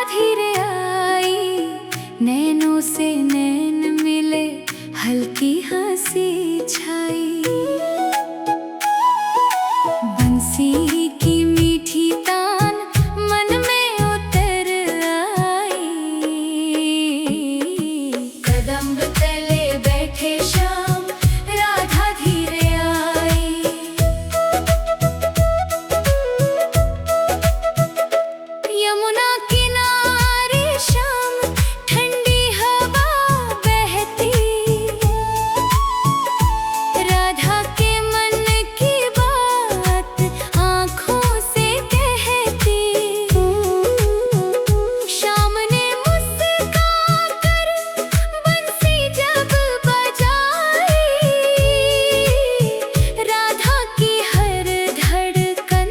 धीरे आई, नैनों से नैन मिले, हल्की हंसी छाई। बंसी की मीठी तान मन में उतर आई। कदम्ब तले बैठे श्याम, राधा धीरे आई। यमुना किनारे शाम, ठंडी हवा बहती। राधा के मन की बात आँखों से कहती। शाम ने मुस्कुरा कर बंसी जब बजाई। राधा की हर धड़कन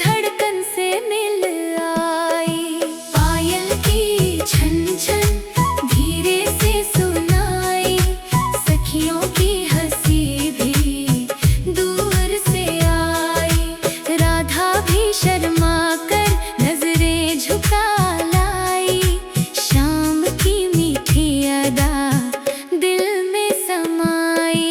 धड़कन से मिल आई। पायल की छन छन धीरे से सुनाई। सखियों की हंसी भी दूर से आई। राधा भी शर्मा कर नजरें झुका लाई। शाम की मीठी अदा दिल में समाई।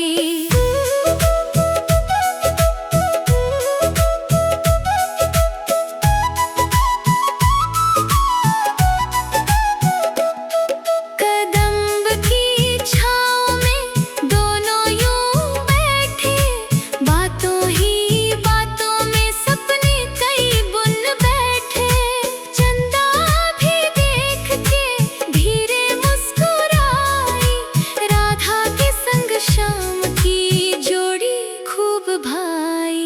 कदम्ब की छाँव में दोनों यूं बैठे। बातों ही बातों में सपने कई बुन बैठे। चंदा भी देख के धीरे मुस्कुराई। राधा के संग शाम की जोड़ी खूब भाई।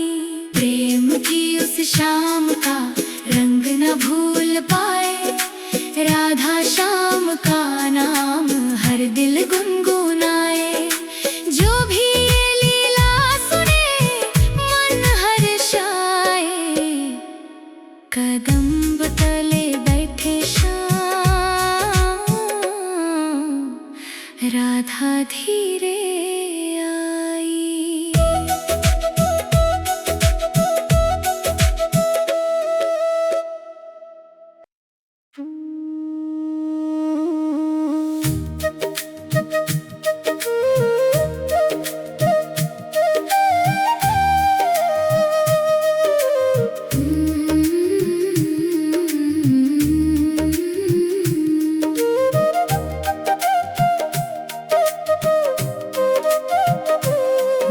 प्रेम की उस शाम का रंग न भूल पाए। राधा श्याम का नाम हर दिल गुनगुनाए। जो भी ये लीला सुने मन हर्षाए। कदम्ब तले बैठे श्याम, राधा धीरे आई।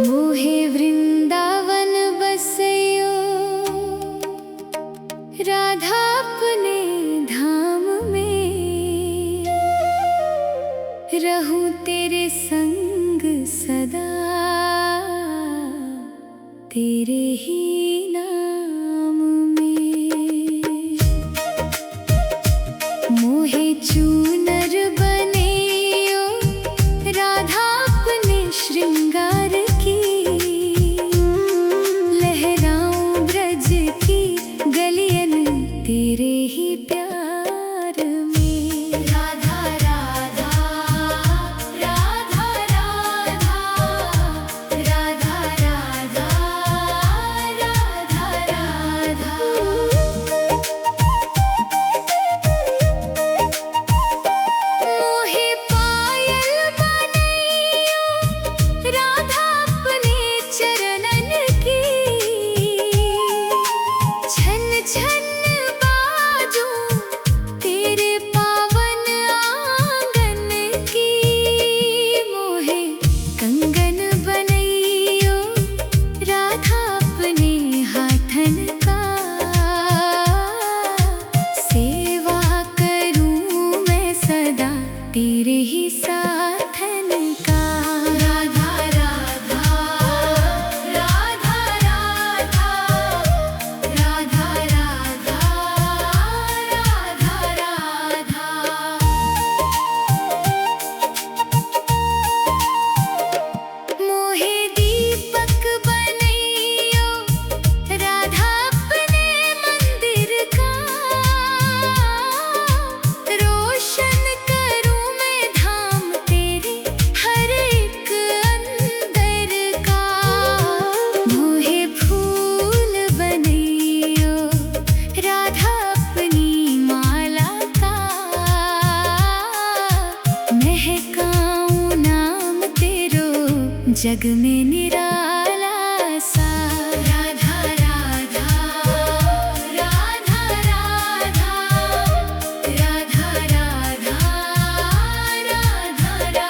मोहे वृंदावन बसयो, राधा अपने धाम में। रहूं तेरे संग सदा, तेरे ही नाम में। मोहे चूनर बनेयो, राधा अपने श्रृंगार की। लहराऊं ब्रज की गलियन तेरे ही प्यार में। राधा राधा राधा राधा राधा राधा राधा राधा। मोहे पायल बनैयो, राधा अपने चरणन की। छन छन बाजूं तेरे पावन आंगन की। मोहे कंगन बनैयो, राधा अपने हाथन का। सेवा करूं मैं सदा तेरे ही साथन का। राधा राधा राधा राधा राधा राधा राधा राधा। मोहे दीपक बनैयो, राधा अपने मंदिर का। रोशन करूं मैं जग में निराला सा। राधा राधा राधा राधा राधा राधा राधा राधा।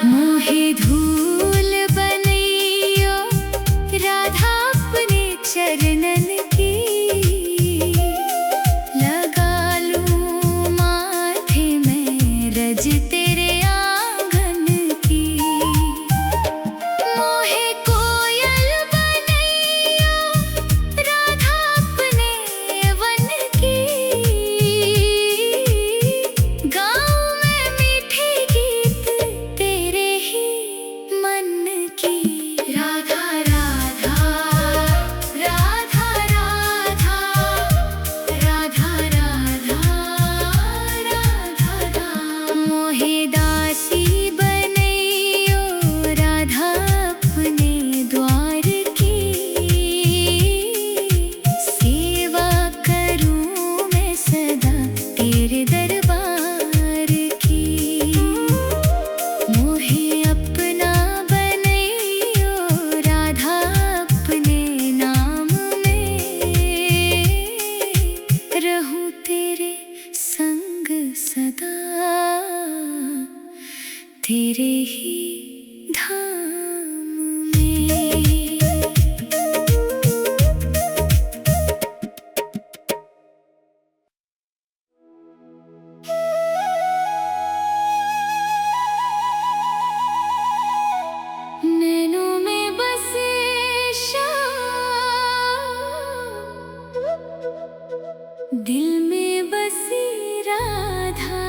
मोहे धूल बनैयो राधा अपने चरणन की। लगा लूं माथे में रज तेरे आंगन की। मोहे कोयल बनैयो राधा अपने वन की। गाऊं मैं मीठे गीत तेरे ही मन की। राधा राधा राधा राधा राधा राधा राधा राधा। मोहे दासी बनैयो राधा अपने द्वार की। सेवा करूं मैं सदा तेरे दरबार की। मोहे अपना बनैयो राधा अपने नाम में। रहूं तेरे संग सदा तेरे ही धाम में। नैनों में बसे श्याम, दिल में बसी राधा।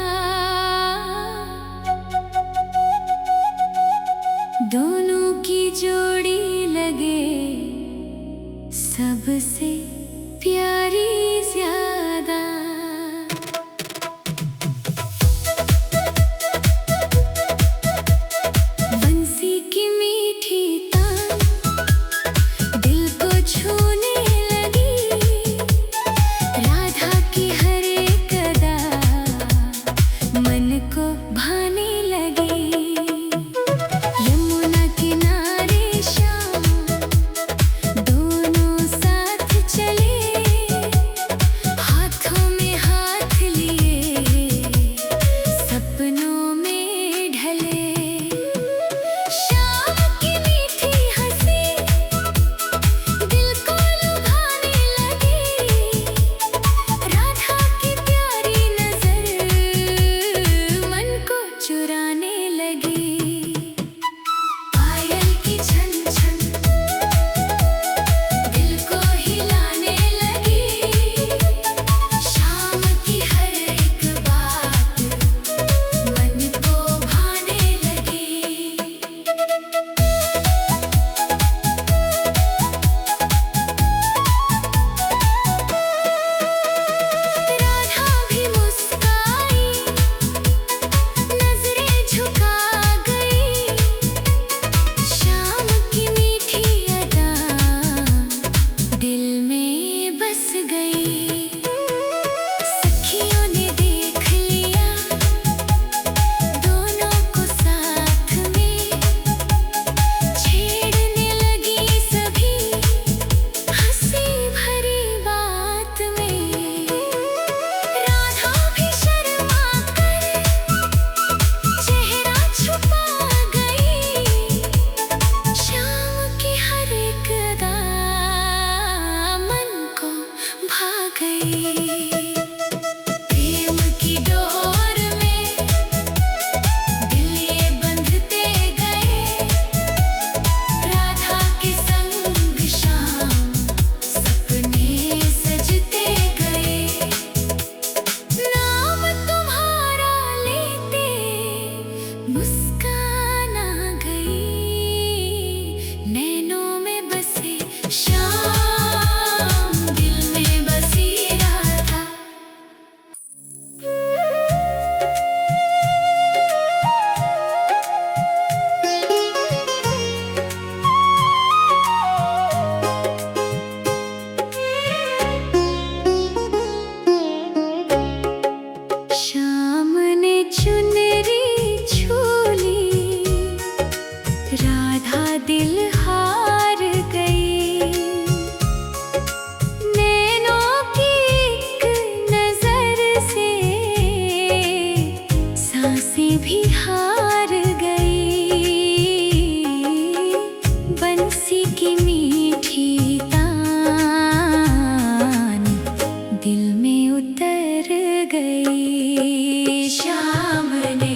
शाम ने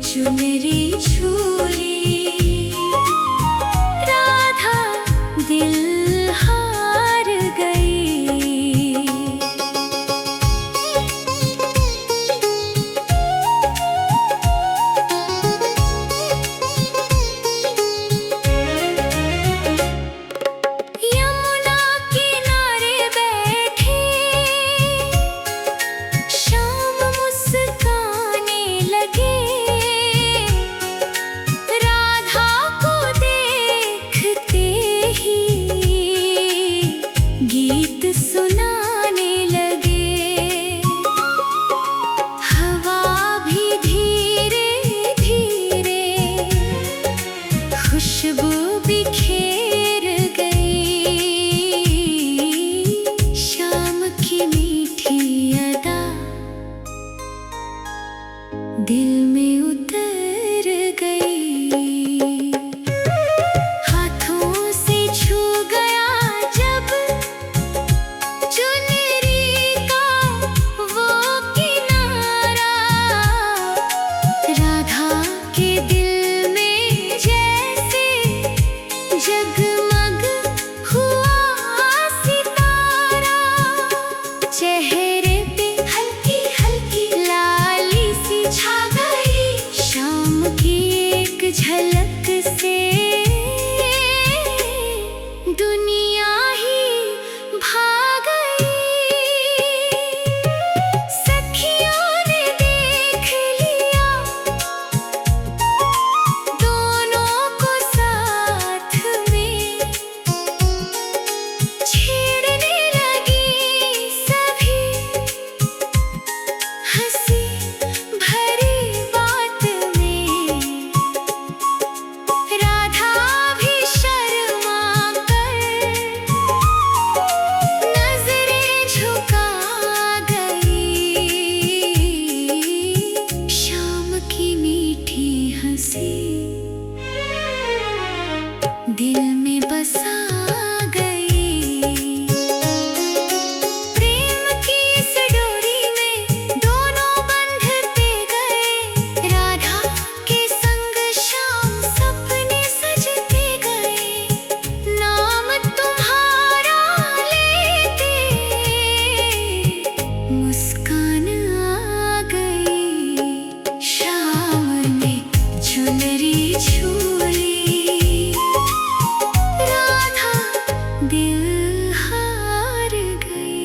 चुनरी छूली, राधा दिल हार गई। यमुना किनारे बैठे शाम मुस्काने लगे, राधा को देखते ही गीत सुनाने लगे। हवा भी धीरे धीरे खुशबू बिखेर गई। शाम की मीठी अदा दिल में उतर गई। हाथों से छू गया जब चुनरी का वो किनारा, राधा के दिल में जैसे जगमग हुआ सितारा। चेहरे पे हल्की हल्की लाली सी छा गई, शाम की एक झलक से दुनिया ही भा गई। सखियों ने देख लिया दोनों को साथ में, छेड़ने लगी सभी हंसी भरी बात में। राधा भी शर्मा कर नजरें झुका गई। शाम की मीठी हंसी दिल में बसा गई। प्रेम की इस डोरी में दोनों बंधते गए, राधा के संग शाम सपने सजते गए। नाम तुम्हारा लेते मुस्कान आ गई। शाम ने चुनरी छूली, राधा दिल हार गई।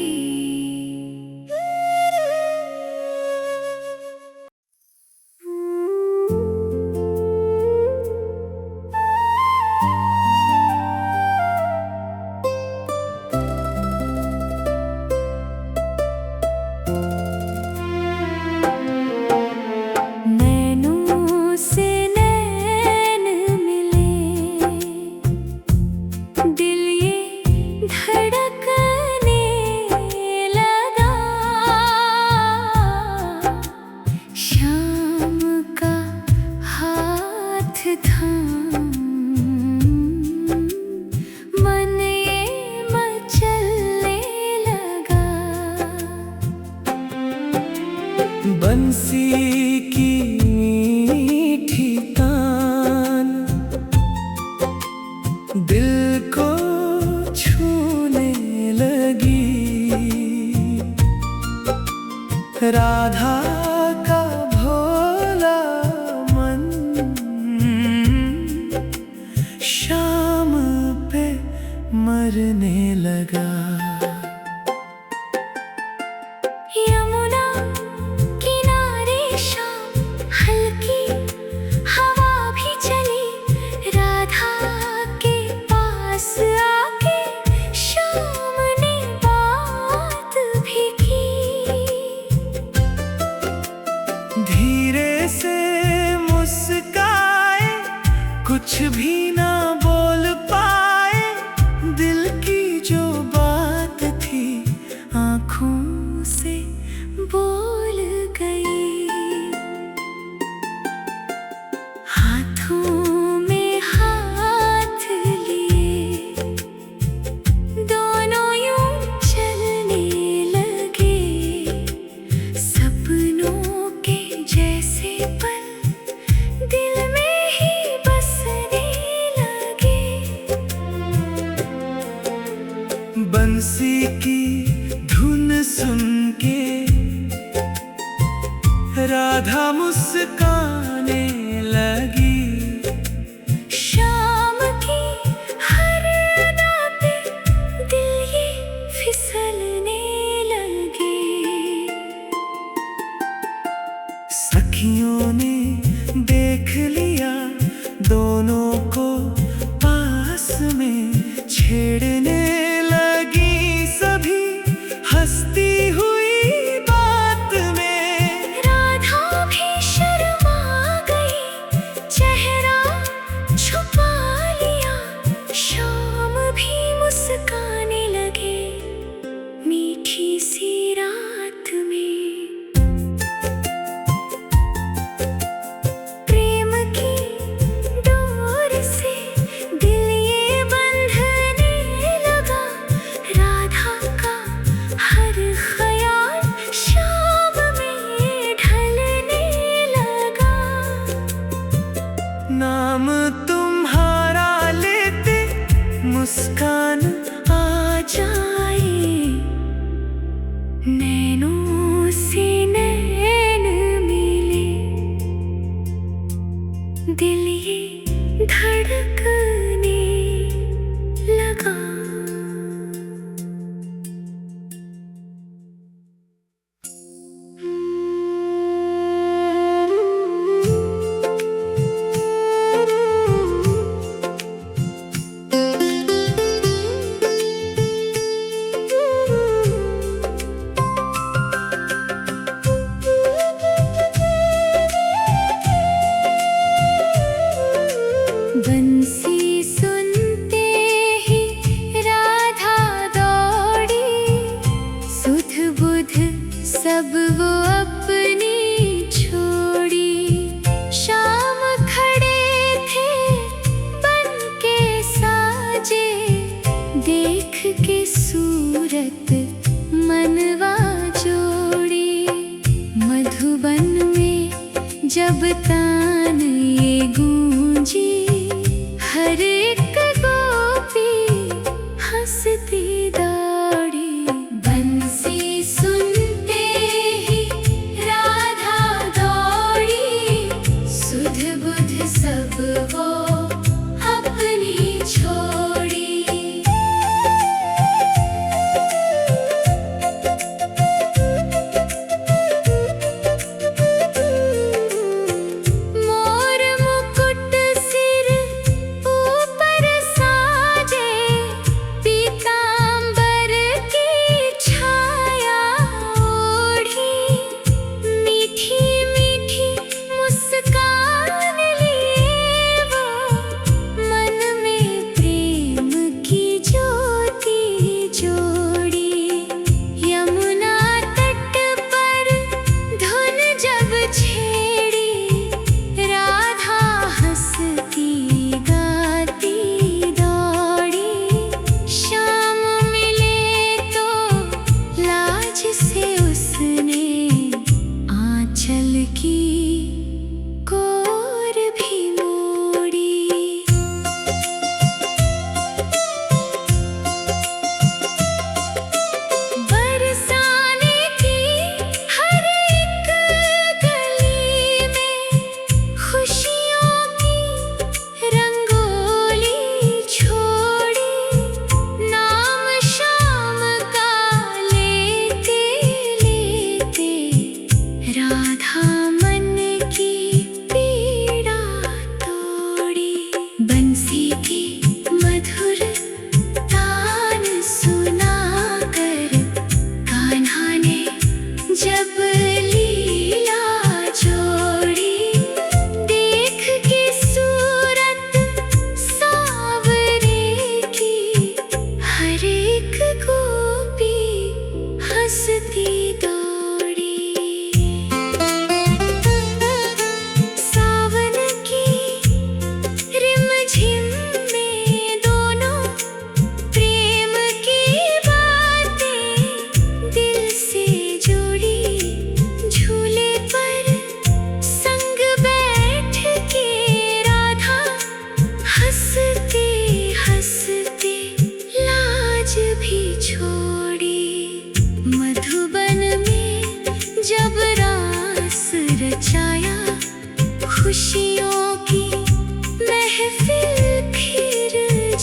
नैनों से नैन मिले, दिल ये धड़कने लगा। शाम का हाथ थाम मन ये मचलने लगा। बंसी की मीठी तान दिल को छूने लगी। राधा का भोला मन शाम पे मरने लगा। यमुना किनारे शाम हल्की हवा भी चली, राधा के पास आके शाम ने बात भी की। धीरे से मुस्काए, कुछ भी ना बोल पाए, दिल की जो बात थी आँखों से बोल गई। हाथों में हाथ लिए दोनों यूं चलने लगे, सपनों राधा मुस्काने लगी। शाम की हर अदा पे दिल ये फिसलने लगे। सखियों ने देख लिया दोनों को पास में, छेड़ने लगी सभी हंसती हुई बात में। राधा भी शर्मा गई, चेहरा छुपा लिया। शाम भी मुस्काने लगे मीठी सी रात में। प्रेम की डोर से दिल ये बंधने लगा। राधा का हर ख्याल शाम में ढलने लगा। नाम तुम्हारा लेते मुस्कान आ जाए। नैनों से नैन मिले, दिल ये धड़कने लगा। बंसी सुनते ही राधा दौड़ी। सुध बुध सब वो अपनी छोड़ी। शाम खड़े थे बन के साजे, देख के सूरत मनवा जोड़ी। मधुबन में जब तान ये गूंजी, हर एक गोपी हंसती दौड़ी। बंसी सुनते ही राधा दौड़ी। सुध बुध सब वो अपनी छोड़ी। मोर मुकुट सिर ऊपर साजे, पीतांबर की छाया ओढ़ी। मीठी मीठी मुस्कान लिए वो, मन में प्रेम की ज्योति जोड़ी। यमुना तट पर धुन जब छेड़ी, राधा हंसती गाती दौड़ी। शाम मिले तो लाज से उसने आंचल की कोर भी मोड़ी। बरसाने की हर एक गली में, खुशियों की रंगोली छोड़ी। नाम शाम का लेते लेते राधा मन खुशियों की महफिल फिर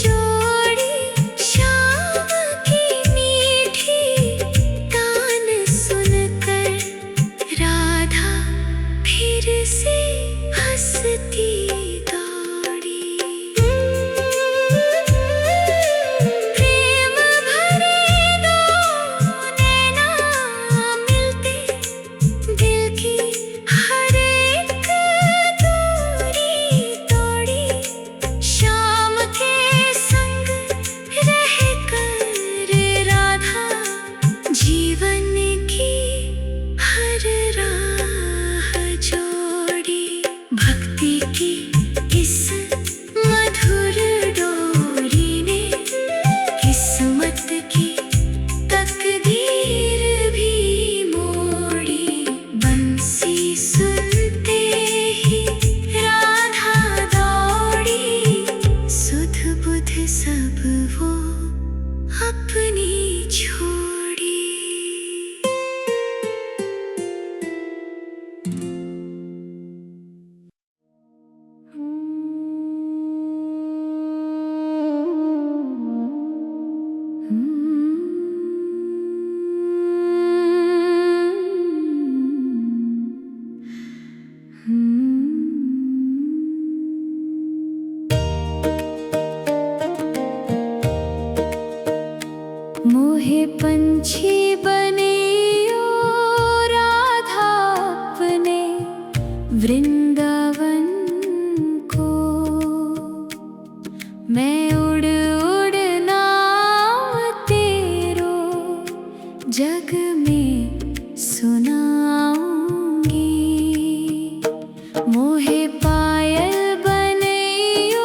जोड़ी, शाम की मीठी तान सुनकर राधा फिर से हंसती दौड़ी। प्रेम भरे दो नैना मिलते, दिल की हर एक दूरी तोड़ी, शाम के संग रहकर राधा जीवन की हर राह जोड़ी। भक्ति की इस मधुर डोरी ने किस्मत की तकदीर भी मोड़ी। बंसी सुनते ही राधा दौड़ी, सुध बुध सब वो अपनी छोड़ी। मोहे पंछी बने ओ राधा अपने वृंदावन को, मैं उड़ उड़ नाम तेरो जग में सुनाऊंगी। मोहे पायल बने ओ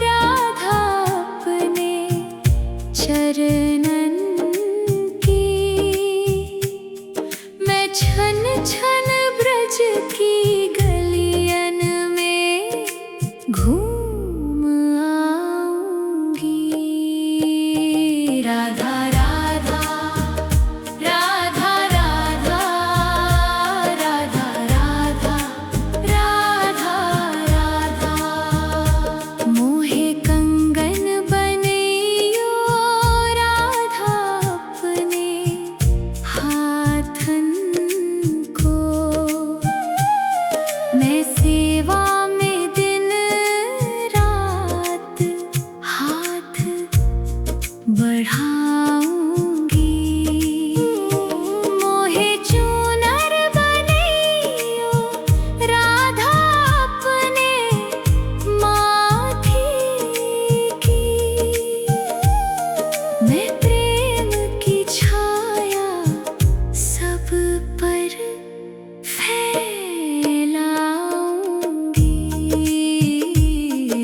राधा अपने चरणन की, मैं छन छन ब्रज की गलियन में घूम आऊंगी। राधा राधा राधा राधा राधा राधा राधा राधा। मोहे कंगन बने ओ राधा अपने हाथन को, मैं सेवा में दिन रात हाथ बढ़ाऊंगी। मोहे चूनर बने ओ राधा अपने माथे की, मैं प्रेम की छाया सब पर फैलाऊंगी।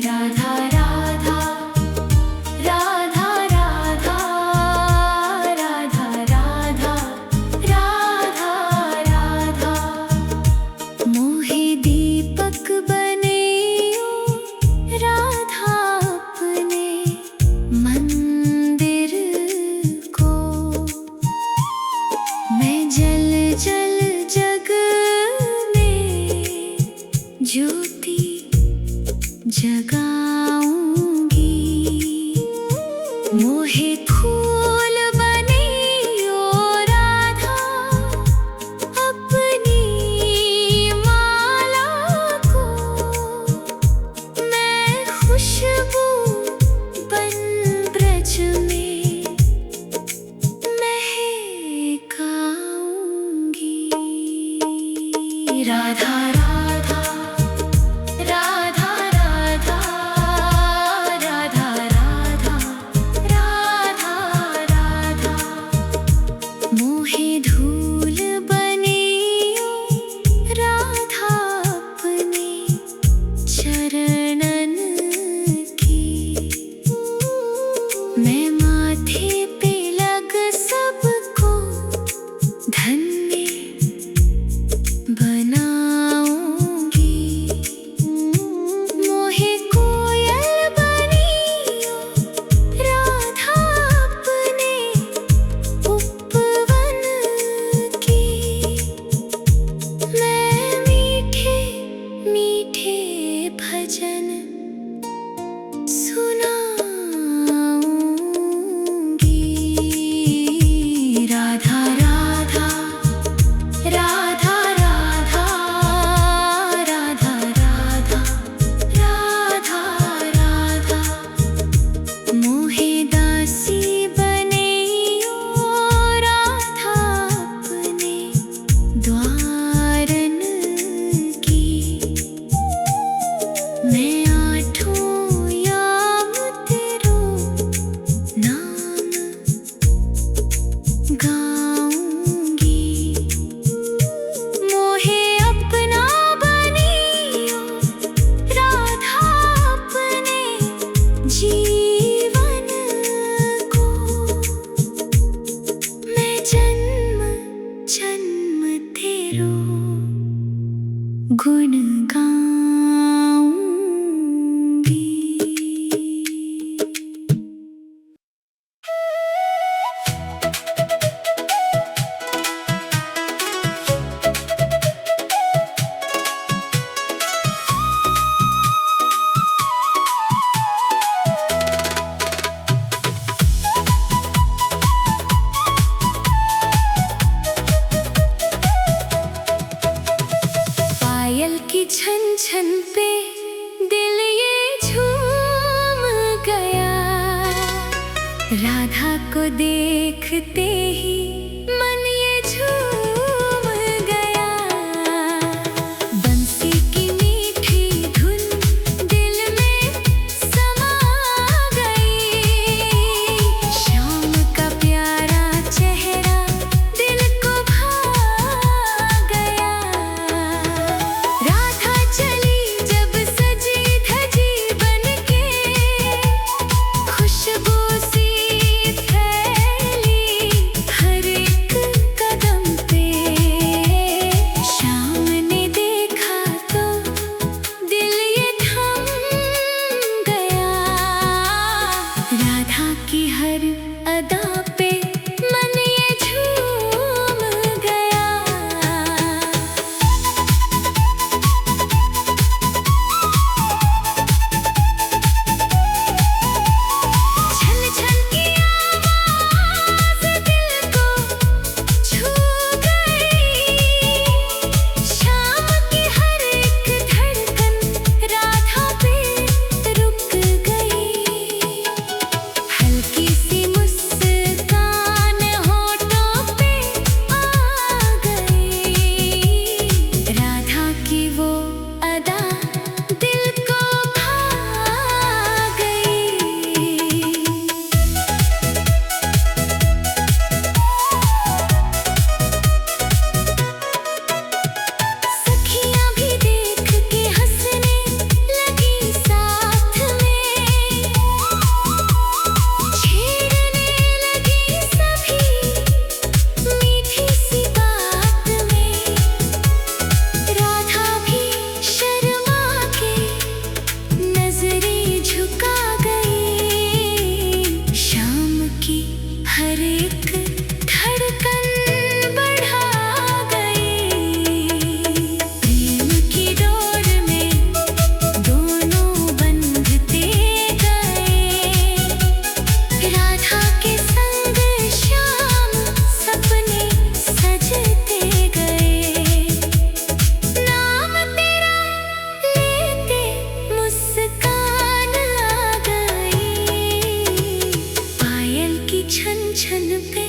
राधा राधा राधा राधा राधा राधा राधा राधा। मोहे दीपक बने ओ राधा अपने मंदिर को, मैं जल जल जग में ज्योति जगाऊंगी। मोहे फूल बने ओ राधा अपनी माला को, मैं खुशबू बन ब्रज में महकाऊंगी। राधा राधा राधा राधा राधा राधा राधा राधा। मोहे धूल बने ओ राधा अपने चरणन की, मैं माथे पे लग सबको धन्य बनाऊंगी। गुण गाऊंगी। पायल की छन छन पे दिल ये झूम गया, राधा को देखते ही मन ये झूम गया। बंसी की मीठी धुन दिल में समा गई, शाम का प्यारा चेहरा दिल को भा गया। राधा चली जब सजी धजी बनके, खुशबू सी फैली हर एक कदम पे। शाम ने देखा तो दिल ये थम गया, राधा की हर अदा पे मन ये झूम गया। छन छन की आवाज़ दिल को छू गई, शाम की हर एक धड़कन राधा पे रुक गई। हल्की सी मुस्कान होठों पे आ गई, राधा की वो अदा दिल को भा गई। सखियाँ भी देख के हंसने लगी साथ में, छेड़ने लगी सभी मीठी सी बात में। राधा भी शर्मा के नजरें झुका गई, शाम की हर एक धड़कन बढ़ा गई। प्रेम की डोर में दोनों बंधते गए, राधा के संग शाम सपने सजते गए। नाम तेरा लेते मुस्कान आ गई, पायल की छन छन पे